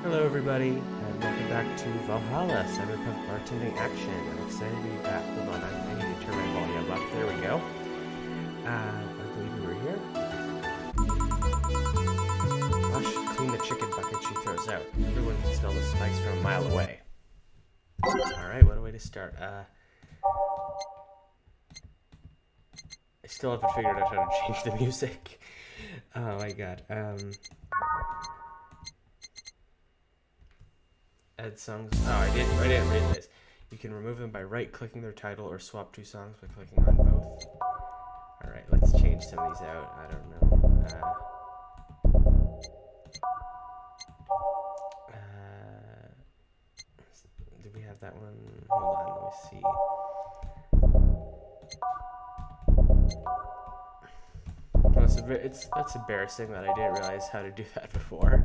Hello everybody, and welcome back to Valhalla, Cyberpunk Bartending Action. I'm excited to be back. Hold on, I need to turn my volume up. There we go. I believe we were here. Wash, clean the chicken bucket she throws out. Everyone can smell the spice from a mile away. Alright, what a way to start. I still haven't figured out how to change the music. Oh my god. Add songs. Oh, I didn't realize. You can remove them by right-clicking their title or swap two songs by clicking on both. Alright, let's change some of these out. I don't know. Do we have that one? Hold on, let me see. Well, that's embarrassing that I didn't realize how to do that before.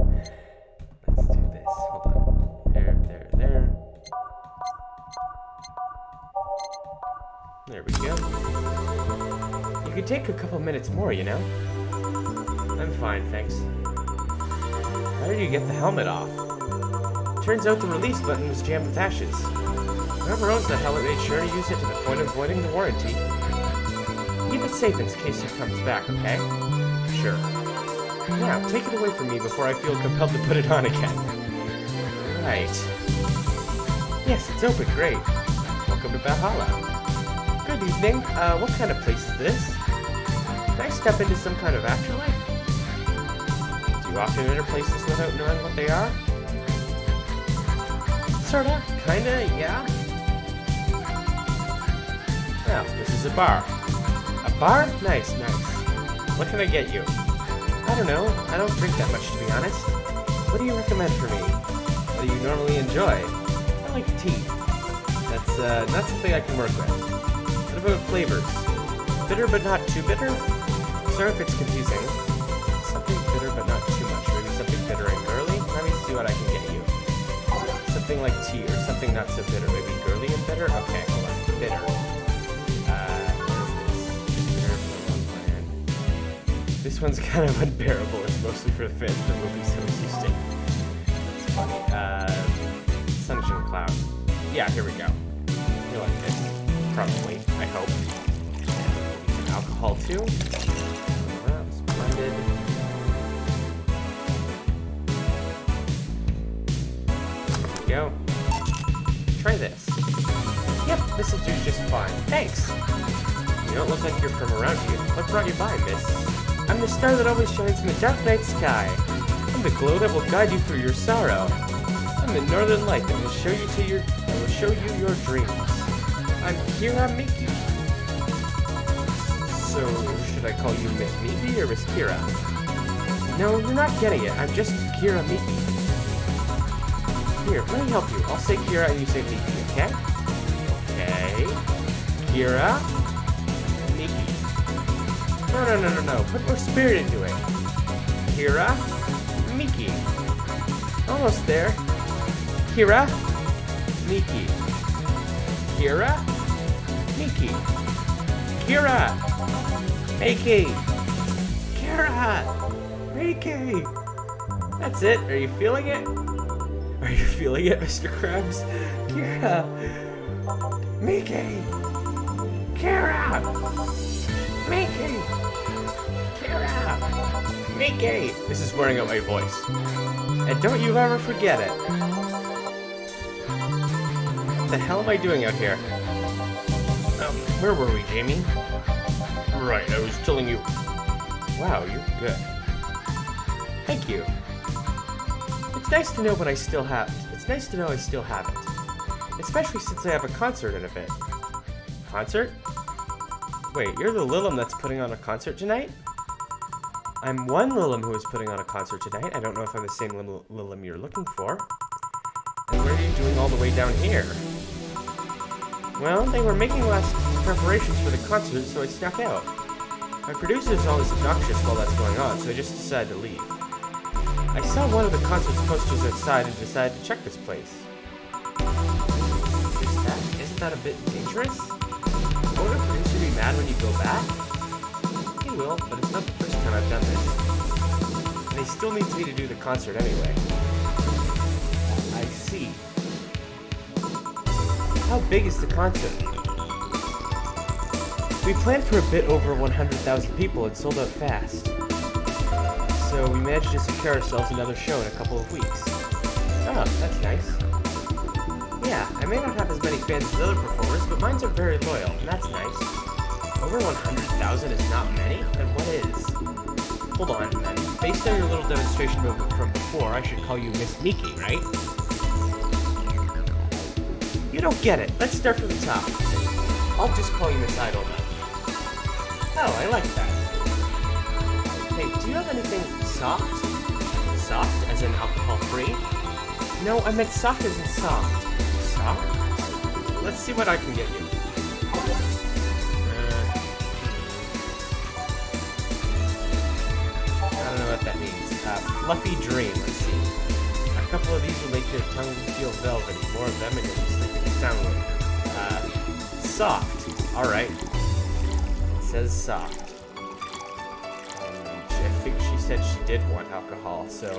Let's do this. Hold on. There. There we go. You could take a couple minutes more, you know? I'm fine, thanks. How did you get the helmet off? Turns out the release button was jammed with ashes. Whoever owns the helmet made sure to use it to the point of voiding the warranty. Keep it safe in case it comes back, okay? Sure. Now, take it away from me before I feel compelled to put it on again. Right. Yes, it's open. Great. Welcome to Valhalla. Good evening. What kind of place is this? Can I step into some kind of afterlife? Do you often enter places without knowing what they are? Sorta. Kinda, yeah. Well, this is a bar. A bar? Nice. What can I get you? I don't know. I don't drink that much, to be honest. What do you recommend for me? What do you normally enjoy? I like tea. That's not something I can work with. What about flavors? Bitter but not too bitter? Sorry if it's confusing. Something bitter but not too much. Maybe something bitter and girly? Let me see what I can get you. Something like tea or something not so bitter. Maybe girly and bitter? Okay, hold on. Bitter. This one's kind of unbearable. It's mostly for the fans of the movie, so it's used to. It's funny. Sunshine Cloud. Yeah, here we go. You like this. Probably. I hope. And some alcohol, too. Splendid. There we go. Try this. Yep, this will do just fine. Thanks. You don't look like you're from around here. What brought you by, miss? I'm the star that always shines in the dark night sky. I'm the glow that will guide you through your sorrow. I'm the northern light that will show you your dreams. I'm Kira Miki. So, should I call you Miss Miki or Miss Kira? No, you're not getting it. I'm just Kira Miki. Here, let me help you. I'll say Kira and you say Miki, okay? Okay. Kira. Miki. No. Put more spirit into it. Kira. Miki. Almost there. Kira. Miki. Kira. Miki. Kira. Miki. Kira. Miki. That's it. Are you feeling it? Are you feeling it, Mr. Krabs? Kira. Miki. Kira. Miki. Kira. Miki. This is wearing out my voice. And don't you ever forget it. What the hell am I doing out here? Where were we, Jamie? Right, I was telling you. Wow, you're good. Thank you. It's nice to know what I still have. It's nice to know I still have it. Especially since I have a concert in a bit. Concert? Wait, you're the Lilim that's putting on a concert tonight? I'm one Lilim who is putting on a concert tonight. I don't know if I'm the same Lilim you're looking for. And what are you doing all the way down here? Well, they were making last preparations for the concert, so I snuck out. My producer's always obnoxious while that's going on, so I just decided to leave. I saw one of the concert's posters outside and decided to check this place. Isn't that a bit dangerous? Won't a producer be mad when you go back? He will, but it's not the first time I've done this. And he still needs me to do the concert anyway. big is the concert? We planned for a bit over 100,000 people and sold out fast. So we managed to secure ourselves another show in a couple of weeks. Oh, that's nice. Yeah, I may not have as many fans as other performers, but mine are very loyal, and that's nice. Over 100,000 is not many? Then what is? Hold on, then. Based on your little demonstration movement from before, I should call you Miss Miki, right? You don't get it. Let's start from the top. I'll just call you Miss Idol then. Oh, I like that. Hey, do you have anything soft? Soft, as in alcohol-free? No, I meant soft as in soft. Soft? Let's see what I can get you. I don't know what that means. Fluffy Dream, let's see. A couple of these will make your tongue feel velvety. More of them and you'll be sleeping soundly. Soft. Alright. It says soft. I think she said she did want alcohol, so...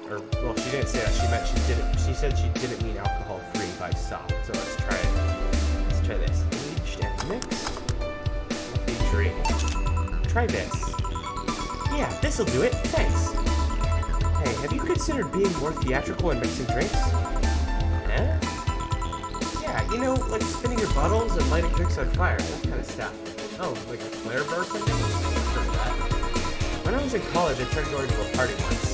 Or, well, she didn't say that. She meant she didn't. She said she didn't mean alcohol-free by soft. So let's try it. Let's try this. Aged and mixed. Fluffy Dream. Try this. Yeah, this'll do it. Thanks. Hey, have you considered being more theatrical and mixing drinks? Eh? Yeah, you know, like spinning your bottles and lighting drinks on fire, that kind of stuff. Oh, like a flare bartending? I've heard of that. When I was in college, I tried going to a party once.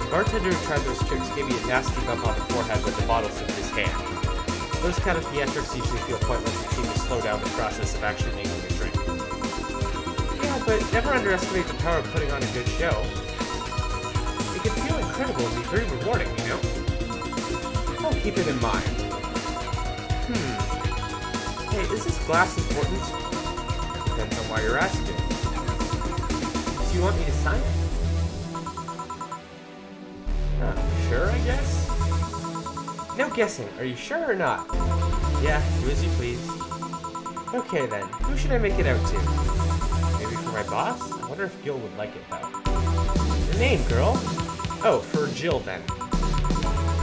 The bartender who tried those tricks gave me a nasty bump on the forehead with the bottle in his hand. Those kind of theatrics usually feel pointless and seem to slow down the process of actually making a drink. Yeah, but never underestimate the power of putting on a good show. It can feel incredible and be very rewarding, you know? I'll keep it in mind. Hey, is this glass important? Depends on why you're asking. Do you want me to sign it? Sure, I guess? No guessing. Are you sure or not? Yeah, do as you please. Okay then, who should I make it out to? Maybe for my boss? I wonder if Gil would like it though. Your name, girl? Oh, for Jill then.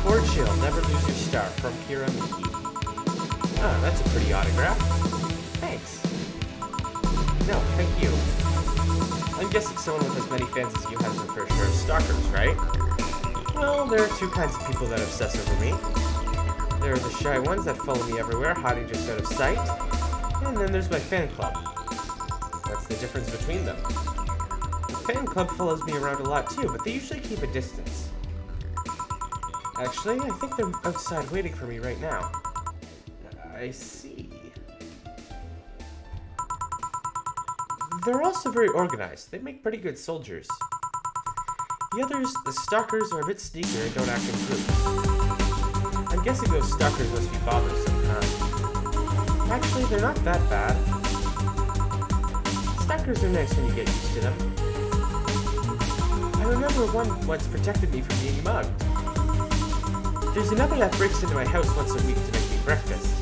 For Jill, never lose your star, from Kira Miki. Ah, that's a pretty autograph. Thanks. No, thank you. I'm guessing someone with as many fans as you has their fair share of stalkers, right? Well, there are two kinds of people that obsess over me. There are the shy ones that follow me everywhere, hiding just out of sight. And then there's my fan club. What's the difference between them? The fan club follows me around a lot too, but they usually keep a distance. Actually, I think they're outside waiting for me right now. I see. They're also very organized. They make pretty good soldiers. The others, the stalkers, are a bit sneakier and don't act in groups. I'm guessing those stalkers must be bothersome, huh? Actually, they're not that bad. Stalkers are nice when you get used to them. I remember one once protected me from being mugged. There's another that breaks into my house once a week to make me breakfast.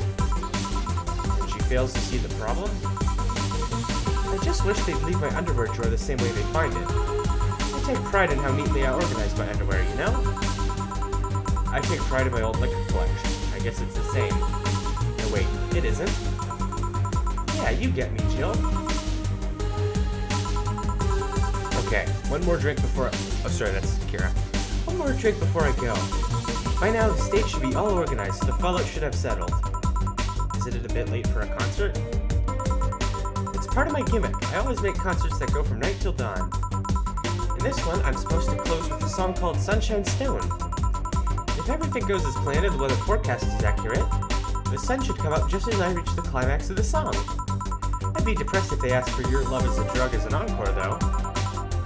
And she fails to see the problem? I just wish they'd leave my underwear drawer the same way they find it. I take pride in how neatly I organize my underwear, you know? I take pride in my old liquor collection. I guess it's the same. No, wait, it isn't. Yeah, you get me, Jill. Okay, one more drink before oh, sorry, that's Kira. One more drink before I go. By now, the stage should be all organized, so the fallout should have settled. Is it a bit late for a concert? It's part of my gimmick. I always make concerts that go from night till dawn. In this one, I'm supposed to close with a song called Sunshine Stone. If everything goes as planned and the weather forecast is accurate, the sun should come up just as I reach the climax of the song. I'd be depressed if they asked for Your Love Is a Drug as an encore, though.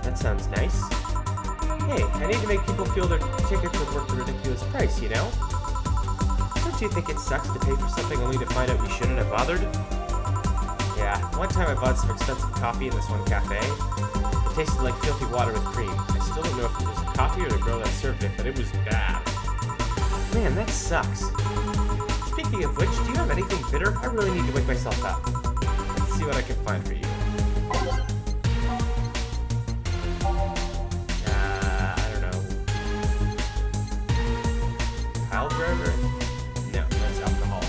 That sounds nice. Hey, I need to make people feel their tickets are worth a ridiculous price, you know? Don't you think it sucks to pay for something only to find out you shouldn't have bothered? Yeah, one time I bought some expensive coffee in this one cafe. It tasted like filthy water with cream. I still don't know if it was the coffee or the girl that served it, but it was bad. Man, that sucks. Speaking of which, do you have anything bitter? I really need to wake myself up. Let's see what I can find for you. I don't know. Pile driver? No, that's alcohol.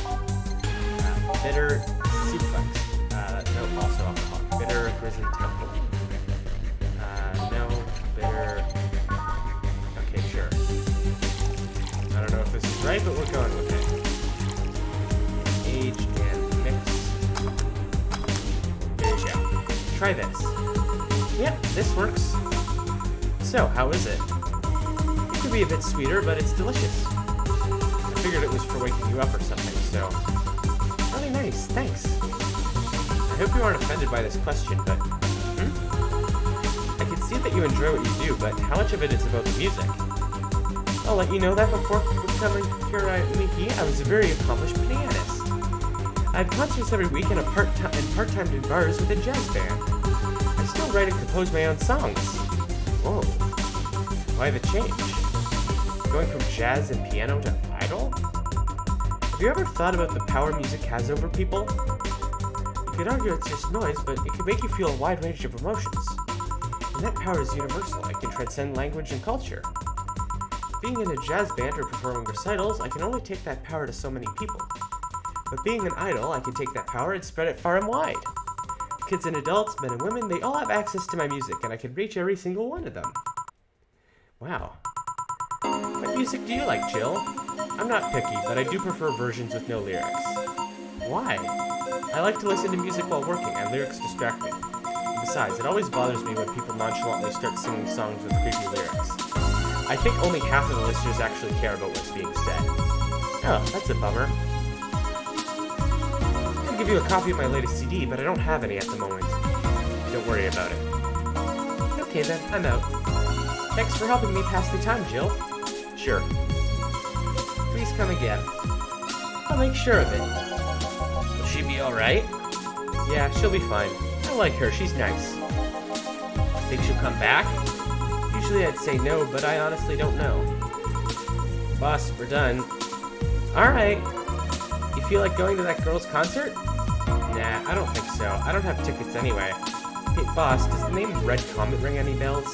Bitter suplex. No, also alcohol. Bitter risen temple. No, bitter. Okay, sure. I don't know if this is right, but we're going with it. Age and mix. There you go. Try this. Yep, this works. So, how is it? It could be a bit sweeter, but it's delicious. I figured it was for waking you up or something, so... Really nice, thanks. I hope you aren't offended by this question, but... I can see that you enjoy what you do, but how much of it is about the music? I'll let you know that before becoming Miki, I was a very accomplished pianist. I had concerts every week and part-time in bars with a jazz band. I still write and compose my own songs. Whoa. Why the change? Going from jazz and piano to idol? Have you ever thought about the power music has over people? You could argue it's just noise, but it can make you feel a wide range of emotions. And that power is universal. It can transcend language and culture. Being in a jazz band or performing recitals, I can only take that power to so many people. But being an idol, I can take that power and spread it far and wide. Kids and adults, men and women, they all have access to my music, and I can reach every single one of them. Wow. What music do you like, Jill? I'm not picky, but I do prefer versions with no lyrics. Why? I like to listen to music while working, and lyrics distract me. Besides, it always bothers me when people nonchalantly start singing songs with creepy lyrics. I think only half of the listeners actually care about what's being said. Oh, that's a bummer. I can give you a copy of my latest CD, but I don't have any at the moment. Don't worry about it. Okay then, I'm out. Thanks for helping me pass the time, Jill. Sure. Please come again. I'll make sure of it. Will she be alright? Yeah, she'll be fine. I like her, she's nice. Think she'll come back? Usually I'd say no, but I honestly don't know. Boss, we're done. Alright. You feel like going to that girl's concert? Nah, I don't think so. I don't have tickets anyway. Hey, boss, does the name Red Comet ring any bells?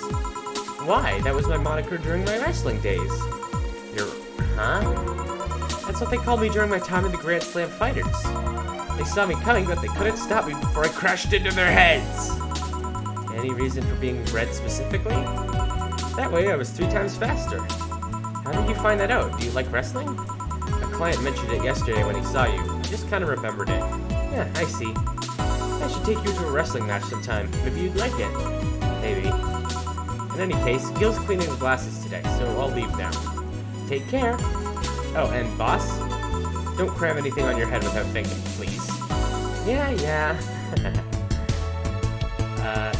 Why? That was my moniker during my wrestling days. Huh? That's what they called me during my time in the Grand Slam Fighters. They saw me coming, but they couldn't stop me before I crashed into their heads. Any reason for being red specifically? That way I was 3 times faster. How did you find that out? Do you like wrestling? A client mentioned it yesterday when he saw you. He just kind of remembered it. Yeah, I see. I should take you to a wrestling match sometime. Maybe you'd like it. Maybe. In any case, Gil's cleaning the glasses today, so I'll leave now. Take care. Oh, and boss? Don't cram anything on your head without thinking, please. Yeah.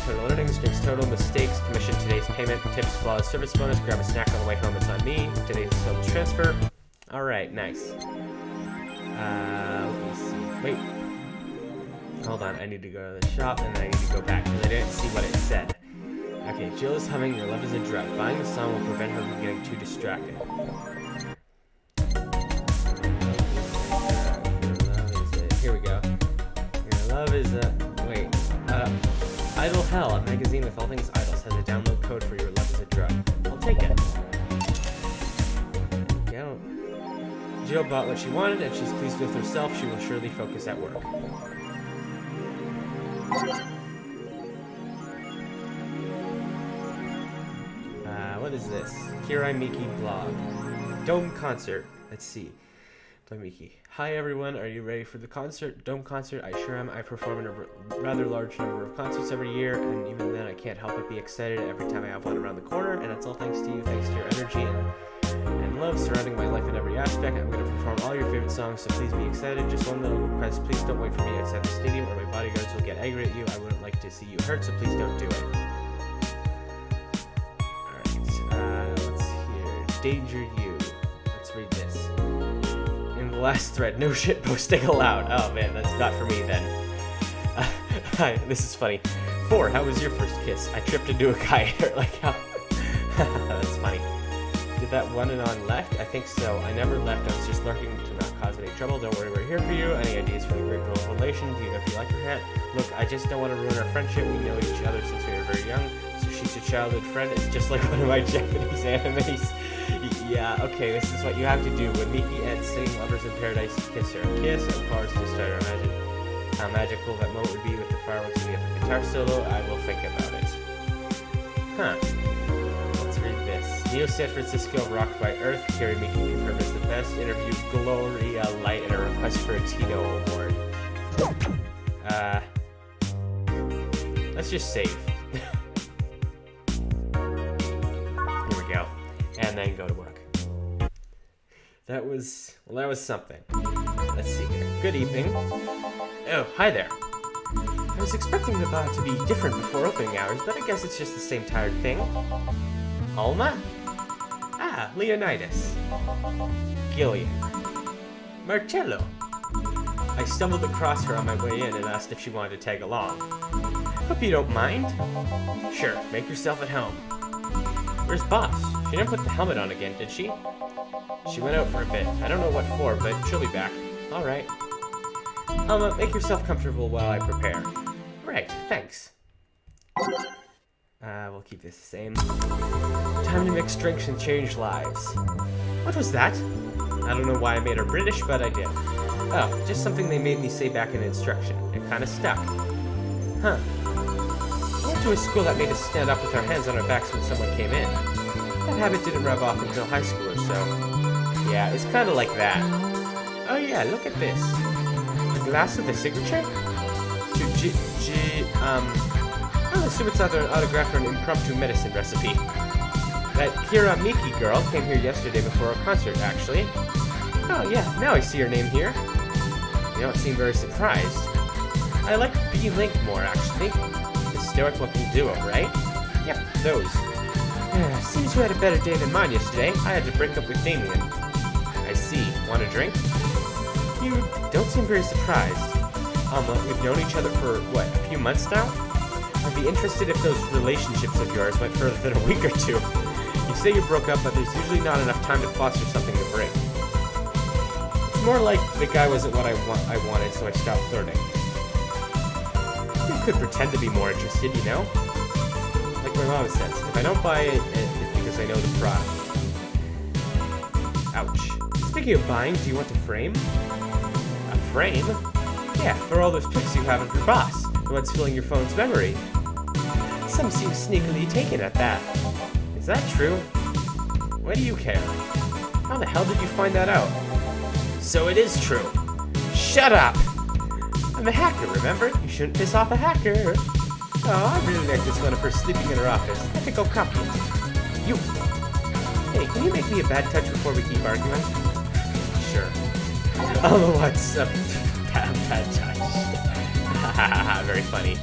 Total earnings, Jake's total mistakes, commission today's payment, tips, flawless service bonus, grab a snack on the way home, it's on me. Today's total transfer. Alright, nice. Let me see. Wait. Hold on, I need to go to the shop and then I need to go back because I didn't see what it said. Okay, Jill is humming Your Love is a Drug. Buying the song will prevent her from getting too distracted. Here we go. Your Love is a... Wait. Idle Hell, a magazine with all things idols, has a download code for Your Love is a Drug. I'll take it. There we go. Jill bought what she wanted and she's pleased with herself. She will surely focus at work. What is this? Kirai Miki blog. Dome concert. Let's see. Play Miki. Hi everyone, are you ready for the concert? Dome concert, I sure am. I perform in a rather large number of concerts every year, and even then I can't help but be excited every time I have one around the corner, and it's all thanks to you, thanks to your energy and love surrounding my life in every aspect. I'm going to perform all your favorite songs, so please be excited. Just one little request, please don't wait for me outside the stadium or my bodyguards will get angry at you. I wouldn't like to see you hurt, so please don't do it. Danger You. Let's read this. In the last thread, no shit posting allowed. Oh man, that's not for me then. Hi, this is funny. 4, how was your first kiss? I tripped into a guy. Like how? That's funny. Did that one and on left? I think so. I never left. I was just lurking to not cause any trouble. Don't worry, we're here for you. Any ideas for the great girl relation? Do you know if you like her hat? Look, I just don't want to ruin our friendship. We know each other since we were very young. So she's a childhood friend. It's just like one of my Japanese animes. Yeah, okay, this is what you have to do. When Miki ends singing Lovers in Paradise, kiss her. Kiss, of course, to start her. Imagine how magical that moment would be with the fireworks and the epic guitar solo. I will think about it. Huh. Let's read this. Neo San Francisco rocked by Earth. Carrie Miki confirmed as the best interview. Gloria Light and a request for a Tino Award. Let's just save. Here we go. And then go to work. That was something. Let's see here. Good evening. Oh, hi there. I was expecting the bar to be different before opening hours, but I guess it's just the same tired thing. Alma? Ah, Leonidas. Gillian. Marcello. I stumbled across her on my way in and asked if she wanted to tag along. Hope you don't mind. Sure, make yourself at home. Where's Boss? She didn't put the helmet on again, did she? She went out for a bit. I don't know what for, but she'll be back. Alright. Alma, make yourself comfortable while I prepare. Right, thanks. We'll keep this the same. Time to mix drinks and change lives. What was that? I don't know why I made her British, but I did. Oh, just something they made me say back in instruction. It kinda stuck. Huh. I went to a school that made us stand up with our hands on our backs when someone came in. That habit didn't rub off until high school or so. Yeah, it's kinda like that. Oh yeah, look at this. A glass with a signature? I'll assume it's either an autograph or an impromptu medicine recipe. That Kira Miki girl came here yesterday before our concert, actually. Oh yeah, now I see your name here. You don't seem very surprised. I like B-Link more, actually. The stoic-looking duo, right? Yep, those. Seems you had a better day than mine yesterday. I had to break up with Damien. I see. Want a drink? You don't seem very surprised. We've known each other for, what, a few months now? I'd be interested if those relationships of yours went further than a week or two. You say you broke up, but there's usually not enough time to foster something to break. It's more like the guy wasn't what I wanted, so I stopped flirting. You could pretend to be more interested, you know? Like my mom says, if I don't buy it, it's because I know the product. Ouch. Speaking of buying, do you want a frame? A frame? Yeah, for all those pics you have of your boss, the ones filling your phone's memory. Some seem sneakily taken at that. Is that true? Why do you care? How the hell did you find that out? So it is true. Shut up! I'm a hacker, remember? You shouldn't piss off a hacker. Oh, I really like this one of her sleeping in her office. I think I'll copy it. You! Hey, can you make me a bad touch before we keep arguing? Sure. Oh, what's up? Bad touch. Very funny.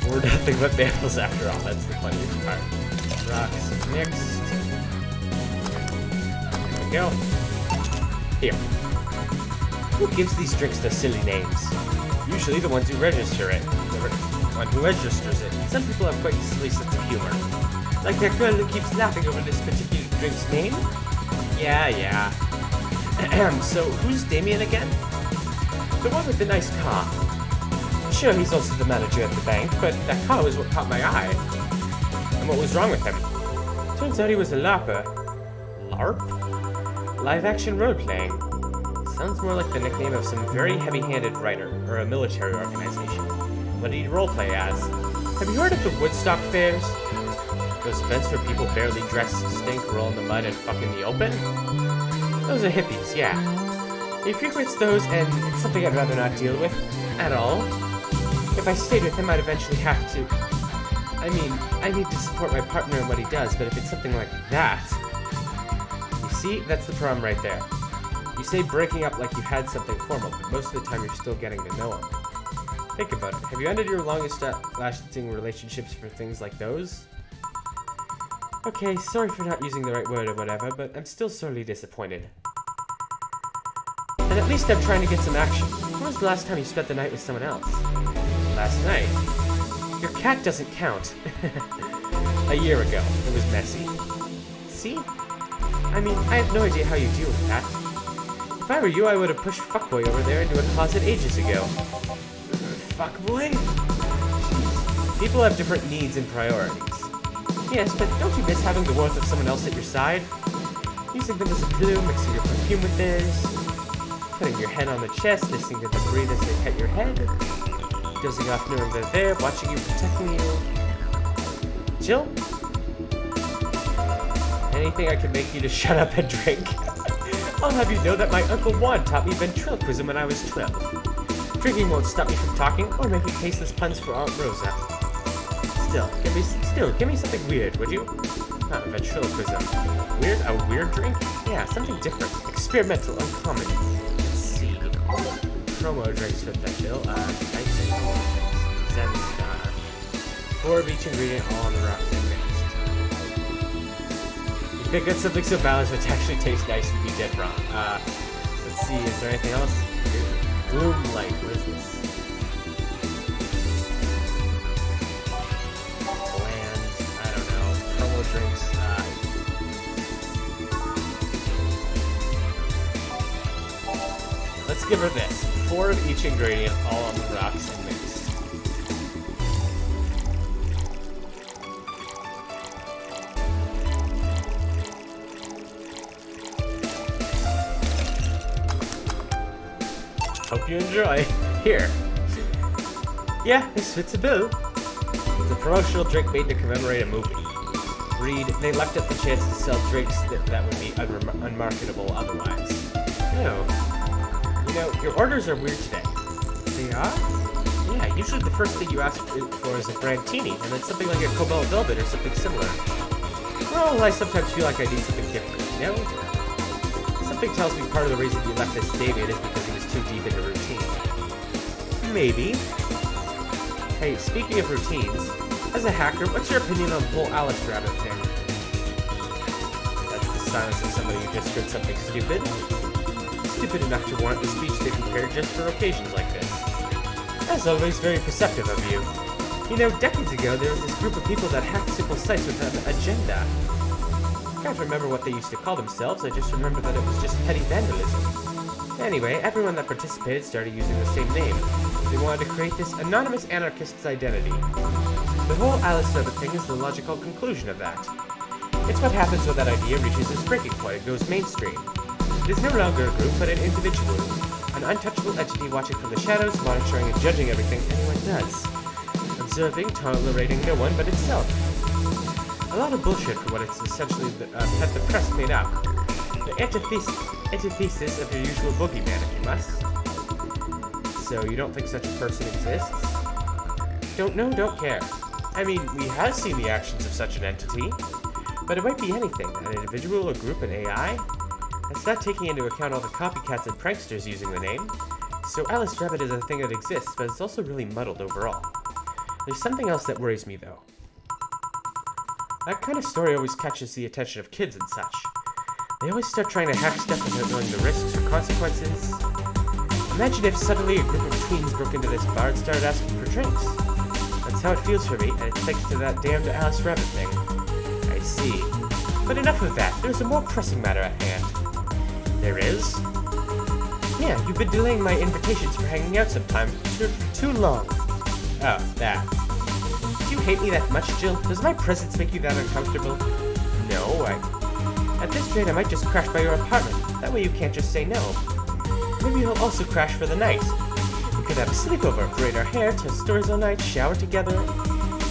We're nothing but mammals after all. That's the funniest part. Rocks mixed. There we go. Here. Who gives these drinks the silly names? Usually the ones who register it. The one who registers it. Some people have quite a silly sense of humor. Like that girl who keeps laughing over this particular drink's name? Yeah. So, who's Damien again? The one with the nice car. Sure, he's also the manager at the bank, but that car was what caught my eye. And what was wrong with him? Turns out he was a LARPer. LARP? Live-action role-playing. Sounds more like the nickname of some very heavy-handed writer, or a military organization. What did he roleplay as? Have you heard of the Woodstock fairs? Those events where people barely dress, stink, roll in the mud, and fuck in the open? Those are hippies, yeah. He frequents those, and it's something I'd rather not deal with. At all. If I stayed with him, I'd eventually have to... I need to support my partner in what he does, but if it's something like that... You see, that's the problem right there. You say breaking up like you had something formal, but most of the time you're still getting to know him. Think about it. Have you ended your longest-lasting relationships for things like those? Okay, sorry for not using the right word or whatever, but I'm still sorely disappointed. And at least I'm trying to get some action. When was the last time you spent the night with someone else? Last night? Your cat doesn't count. A year ago. It was messy. See? I have no idea how you deal with that. If I were you, I would have pushed Fuckboy over there into a closet ages ago. Fuckboy? People have different needs and priorities. Yes, but don't you miss having the warmth of someone else at your side? Using them as a pillow, mixing your perfume with theirs, putting your head on the chest, listening to them breathe as they pet your head, dozing off knowing they're there, watching you, protecting you. Jill? Anything I can make you to shut up and drink? I'll have you know that my Uncle Juan taught me ventriloquism when I was 12. Drinking won't stop me from talking or making tasteless puns for Aunt Rosa. Still, give me something weird, would you? Not ventriloquism. Weird? A weird drink? Yeah, something different. Experimental, uncommon. Let's see. Promo drinks with that, Jill. Zen Star. 4 of each ingredient, all on the rocks and mixed. You pick up something so balanced which actually tastes nice and be dead wrong. Let's see, is there anything else? Gloom Light, what is this? Bland, I don't know. Promo drinks, let's give her this. 4 of each ingredient, all on the rocks and mixed. Hope you enjoy. Here. Yeah, this fits a bill. It's a promotional drink made to commemorate a movie. Read, they left up the chance to sell drinks that would be unmarketable otherwise. No. You know, your orders are weird today. They are? Yeah, usually the first thing you ask for is a Brandtini, and then something like a Cobalt Velvet or something similar. Well, I sometimes feel like I need something different, you know? Something tells me part of the reason you left this David is because he was too deep into routine. Maybe. Hey, speaking of routines, as a hacker, what's your opinion on the whole Alice Rabbit thing? That's the silence of somebody who just heard something stupid. Stupid enough to warrant the speech they prepared just for occasions like this. As always, very perceptive of you. You know, decades ago, there was this group of people that hacked simple sites with an agenda. I can't remember what they used to call themselves, I just remember that it was just petty vandalism. Anyway, everyone that participated started using the same name. They wanted to create this anonymous anarchist's identity. The whole Alice Rabbit thing is the logical conclusion of that. It's what happens when that idea reaches its breaking point and goes mainstream. It is no longer a group, but an individual. An untouchable entity watching from the shadows, monitoring and judging everything anyone does. Observing, tolerating no one but itself. A lot of bullshit for what it's essentially had the press made up. The antithesis of your usual boogeyman, if you must. So you don't think such a person exists? Don't know, don't care. I mean, we have seen the actions of such an entity, but it might be anything, an individual, a group, an AI. That's not taking into account all the copycats and pranksters using the name. So Alice Rabbit is a thing that exists, but it's also really muddled overall. There's something else that worries me, though. That kind of story always catches the attention of kids and such. They always start trying to hack stuff without knowing the risks or consequences. Imagine if suddenly a group of tweens broke into this bar and started asking for drinks. That's how it feels for me, and it's thanks to that damned Alice Rabbit thing. I see. But enough of that, there's a more pressing matter at hand. There is? Yeah, you've been delaying my invitations for hanging out sometime too long. Oh, that. Do you hate me that much, Jill? Does my presence make you that uncomfortable? No, At this rate, I might just crash by your apartment. That way you can't just say no. Maybe you'll also crash for the night. We could have a sleepover, braid our hair, tell stories all night, shower together.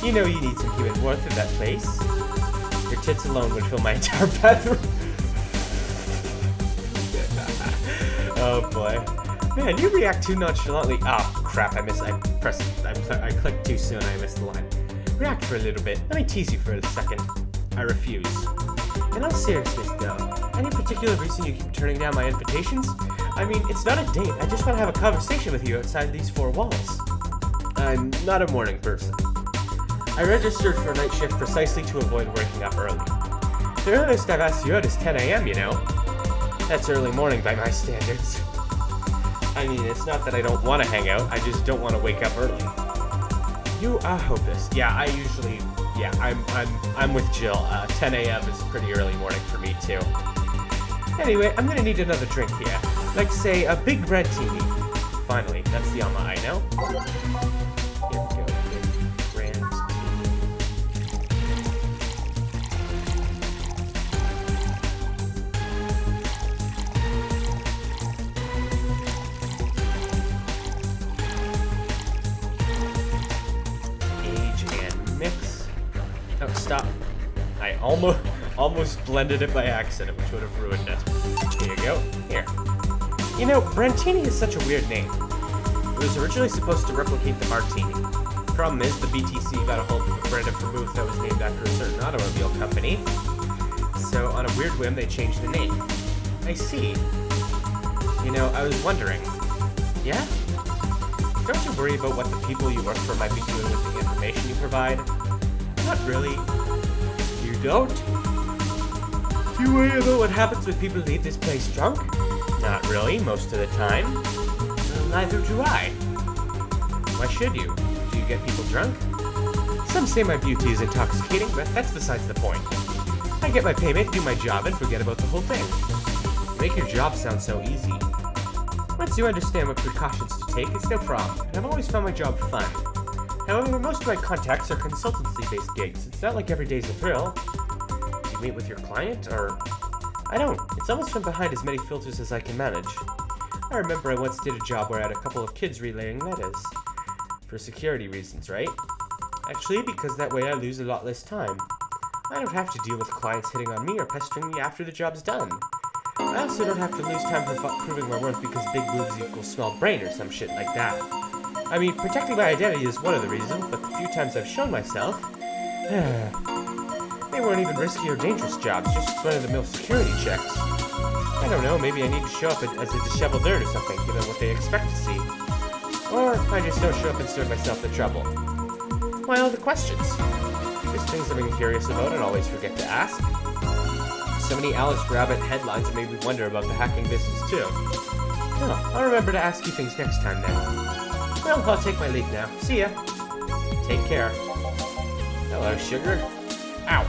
You know you need some human warmth in that place. Your tits alone would fill my entire bathroom. Oh boy. Man, you react too nonchalantly. Oh crap, I clicked too soon, I missed the line. React for a little bit. Let me tease you for a second. I refuse. In all seriousness, though, any particular reason you keep turning down my invitations? I mean, it's not a date. I just want to have a conversation with you outside these 4 walls. I'm not a morning person. I registered for a night shift precisely to avoid waking up early. The earliest I've asked you out is 10 a.m., you know. That's early morning by my standards. I mean, it's not that I don't want to hang out, I just don't want to wake up early. You are hopeless. Yeah, I'm with Jill. 10 a.m. is pretty early morning for me, too. Anyway, I'm gonna need another drink here. Like, say, a big Brandtini. Finally, that's the Alma I know. Here we go, big Brandtini. I almost blended it by accident, which would have ruined it. Here you go. Here. You know, Brantini is such a weird name. It was originally supposed to replicate the Martini. Problem is, the BTC got a hold of a brand of vermouth that was named after a certain automobile company. So, on a weird whim, they changed the name. I see. You know, I was wondering. Yeah? Don't you worry about what the people you work for might be doing with the information you provide? Not really. You don't? Do you worry about what happens when people leave this place drunk? Not really, most of the time. Well, neither do I. Why should you? Do you get people drunk? Some say my beauty is intoxicating, but that's besides the point. I get my payment, do my job, and forget about the whole thing. You make your job sound so easy. Once you understand what precautions to take, it's no problem, and I've always found my job fun. However, most of my contacts are consultancy-based gigs. It's not like every day's a thrill. Do you meet with your client, or... I don't. It's almost from behind as many filters as I can manage. I remember I once did a job where I had a couple of kids relaying letters. For security reasons, right? Actually, because that way I lose a lot less time. I don't have to deal with clients hitting on me or pestering me after the job's done. I also don't have to lose time proving my worth because big boobs equals small brain or some shit like that. I mean, protecting my identity is one of the reasons, but the few times I've shown myself... they weren't even risky or dangerous jobs, just run-of-the-mill security checks. I don't know, maybe I need to show up as a disheveled nerd or something, given what they expect to see. Or I just don't show up and serve myself the trouble. Why all the questions? There's things I've been curious about and always forget to ask. So many Alice Rabbit headlines that made me wonder about the hacking business too. Oh, I'll remember to ask you things next time then. Well, I'll take my leave now. See ya. Take care. Hello, sugar. Ow.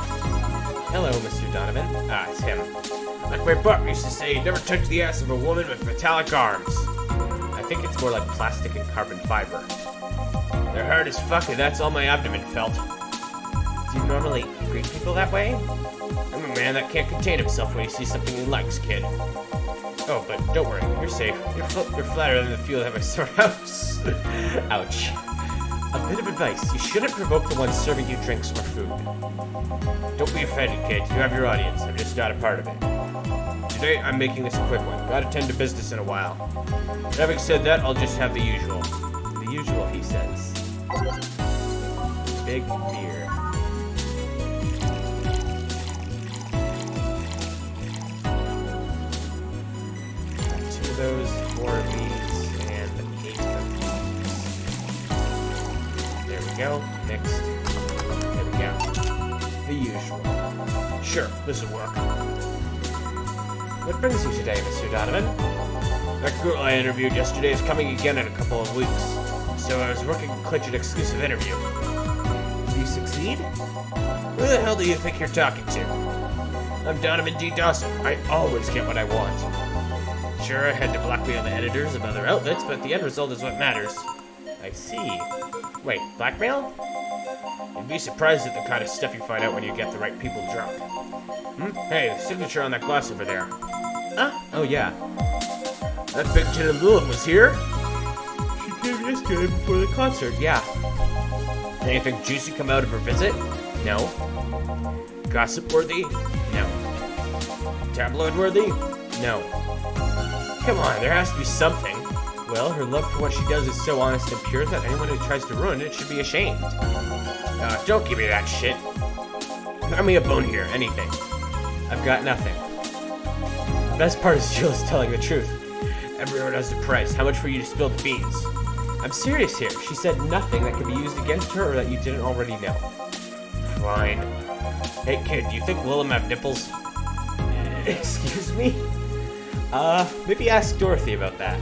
Hello, Mr. Donovan. Ah, it's him. Like my butt used to say, never touch the ass of a woman with metallic arms. I think it's more like plastic and carbon fiber. They're hard as fuck, and that's all my abdomen felt. Do you normally greet people that way? I'm a man that can't contain himself when he sees something he likes, kid. Oh, but don't worry, you're safe. You're flatter than the feel of my storehouse. Ouch. A bit of advice, you shouldn't provoke the ones serving you drinks or food. Don't be offended, kid. You have your audience. I'm just not a part of it. Today, I'm making this a quick one. Gotta tend to business in a while. Having said that, I'll just have the usual. The usual, he says. Big beer. Those 4 of these and 8 of these. There we go. Next. There we go. The usual. Sure, this will work. What brings you today, Mr. Donovan? That girl I interviewed yesterday is coming again in a couple of weeks, so I was working to clinch an exclusive interview. Did you succeed? Who the hell do you think you're talking to? I'm Donovan D. Dawson. I always get what I want. Sure, I had to blackmail the editors of other outlets, but the end result is what matters. I see. Wait, blackmail? You'd be surprised at the kind of stuff you find out when you get the right people drunk. Hey, the signature on that glass over there. Huh? Oh, yeah. That big tin of Lilith was here? She came yesterday before the concert, yeah. Anything juicy come out of her visit? No. Gossip-worthy? No. Tabloid-worthy? No. Come on, there has to be something. Well, her love for what she does is so honest and pure that anyone who tries to ruin it should be ashamed. Don't give me that shit. Throw me a bone here, anything. I've got nothing. The best part is Jill is telling the truth. Everyone has a price. How much for you to spill the beans? I'm serious here. She said nothing that could be used against her or that you didn't already know. Fine. Hey kid, do you think Willem have nipples? Excuse me? Maybe ask Dorothy about that.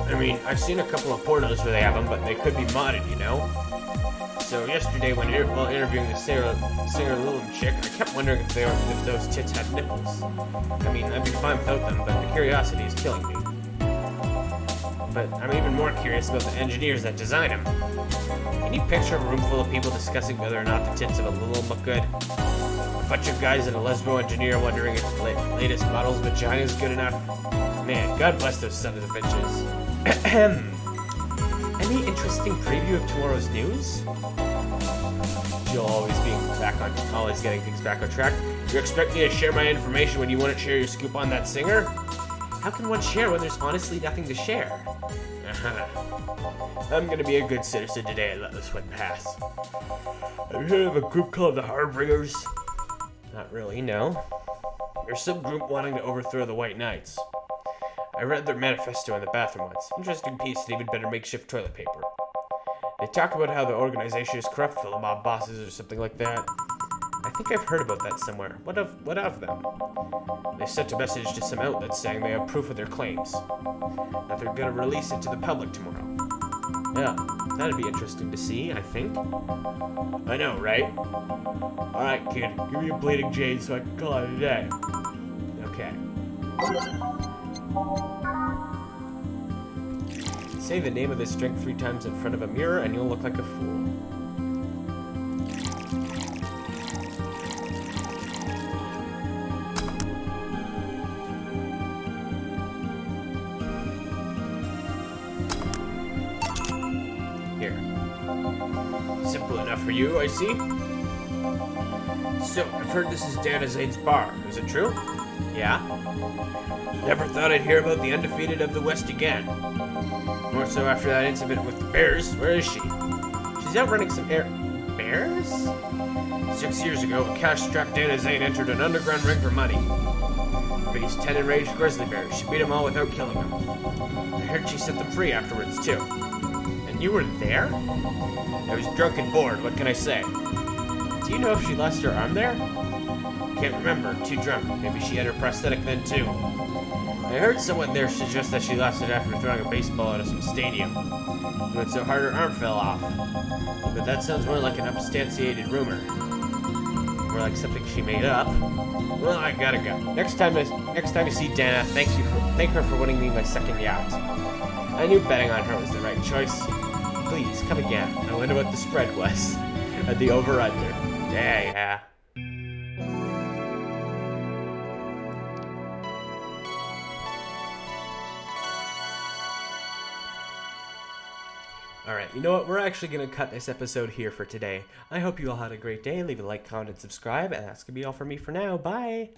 I mean, I've seen a couple of pornos where they have them, but they could be modded, you know? So yesterday, while interviewing the singer Lilith chick, I kept wondering if those tits had nipples. I mean, I'd be fine without them, but the curiosity is killing me. But I'm even more curious about the engineers that design them. Can you picture a room full of people discussing whether or not the tits of a Lilith look good? A bunch of guys and a lesbo engineer wondering if the latest model's vagina is good enough. Man, God bless those sons of bitches. Any interesting preview of tomorrow's news? you'll always getting things back on track. You expect me to share my information when you wouldn't share your scoop on that singer? How can one share when there's honestly nothing to share? I'm gonna be a good citizen today and let this one pass. Have you heard of a group called the Harbingers? Not really, no. There's some group wanting to overthrow the White Knights. I read their manifesto in the bathroom once. Interesting piece and even better makeshift toilet paper. They talk about how the organization is corrupt, full of mob bosses or something like that. I think I've heard about that somewhere. What of them? They sent a message to some outlets saying they have proof of their claims. That they're gonna release it to the public tomorrow. Yeah, that'd be interesting to see, I think. I know, right? Alright, kid, give me a bleeding jade so I can call it a day. Okay. Say the name of this drink 3 times in front of a mirror and you'll look like a fool. Here. Simple enough for you, I see. So, I've heard this is Dana Zane's bar. Is it true? Yeah? Never thought I'd hear about the undefeated of the West again. More so after that incident with the Bears. Where is she? She's out running some Bears? 6 years ago, a cash-strapped Dana Zane entered an underground ring for money. Faced 10 enraged grizzly bears. She beat them all without killing them. I heard she set them free afterwards, too. And you were there? I was drunk and bored, what can I say? Do you know if she lost her arm there? Can't remember, too drunk. Maybe she had her prosthetic then, too. I heard someone there suggest that she lost it after throwing a baseball out of some stadium. It went so hard her arm fell off. But that sounds more like an unsubstantiated rumor. More like something she made up. Well, I gotta go. Next time you see Dana, thank her for winning me my second yacht. I knew betting on her was the right choice. Please, come again. I wonder what the spread was. At the over-under. Yeah. Alright, you know what? We're actually going to cut this episode here for today. I hope you all had a great day. Leave a like, comment, and subscribe. And that's going to be all for me for now. Bye!